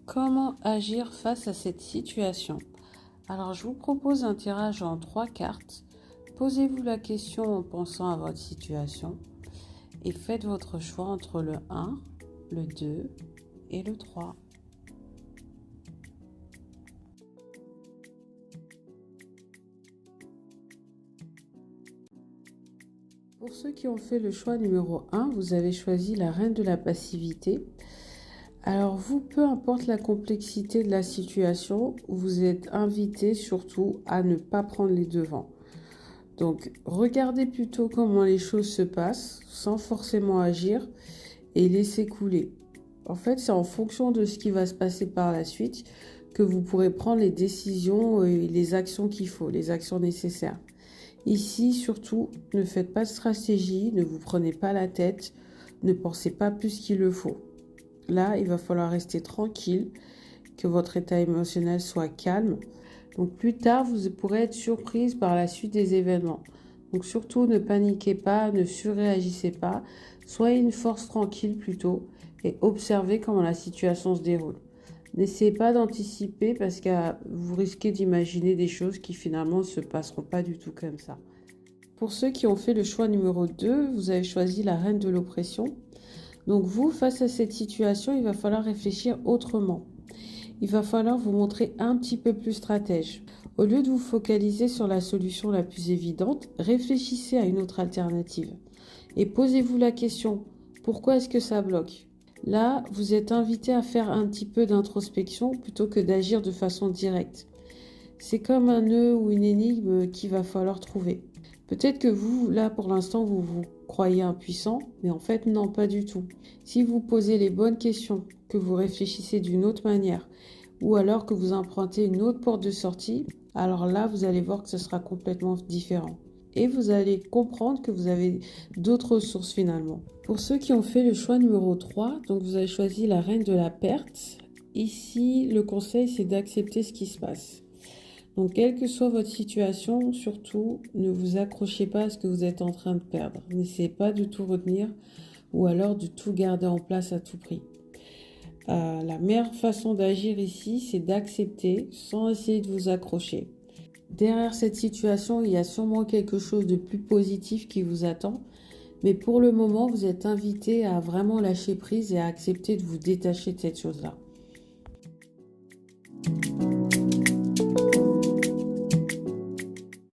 Comment agir face à cette situation? Alors, je vous propose un tirage en 3 cartes. Posez-vous la question en pensant à votre situation et faites votre choix entre le 1, le 2 et le 3. Pour ceux qui ont fait le choix numéro 1, vous avez choisi la reine de la passivité. Alors vous, peu importe la complexité de la situation, vous êtes invité surtout à ne pas prendre les devants. Donc regardez plutôt comment les choses se passent sans forcément agir et laisser couler. En fait, c'est en fonction de ce qui va se passer par la suite que vous pourrez prendre les décisions et les actions qu'il faut, les actions nécessaires. Ici, surtout, ne faites pas de stratégie, ne vous prenez pas la tête, ne pensez pas plus qu'il le faut. Là, il va falloir rester tranquille, que votre état émotionnel soit calme. Donc plus tard, vous pourrez être surprise par la suite des événements. Donc surtout, ne paniquez pas, ne surréagissez pas. Soyez une force tranquille plutôt et observez comment la situation se déroule. N'essayez pas d'anticiper parce que vous risquez d'imaginer des choses qui finalement ne se passeront pas du tout comme ça. Pour ceux qui ont fait le choix numéro 2, vous avez choisi la reine de l'oppression. Donc vous, face à cette situation, il va falloir réfléchir autrement. Il va falloir vous montrer un petit peu plus stratège. Au lieu de vous focaliser sur la solution la plus évidente, réfléchissez à une autre alternative. Et posez-vous la question, pourquoi est-ce que ça bloque? Là, vous êtes invité à faire un petit peu d'introspection plutôt que d'agir de façon directe. C'est comme un nœud ou une énigme qu'il va falloir trouver. Peut-être que vous, là, pour l'instant, vous vous croyez impuissant, mais en fait, non, pas du tout. Si vous posez les bonnes questions, que vous réfléchissez d'une autre manière, ou alors que vous empruntez une autre porte de sortie, alors là, vous allez voir que ce sera complètement différent. Et vous allez comprendre que vous avez d'autres ressources finalement. Pour ceux qui ont fait le choix numéro 3, donc vous avez choisi la reine de la perte. Ici, le conseil, c'est d'accepter ce qui se passe. Donc, quelle que soit votre situation, surtout, ne vous accrochez pas à ce que vous êtes en train de perdre. N'essayez pas de tout retenir ou alors de tout garder en place à tout prix. La meilleure façon d'agir ici, c'est d'accepter sans essayer de vous accrocher. Derrière cette situation, il y a sûrement quelque chose de plus positif qui vous attend. Mais pour le moment, vous êtes invité à vraiment lâcher prise et à accepter de vous détacher de cette chose-là.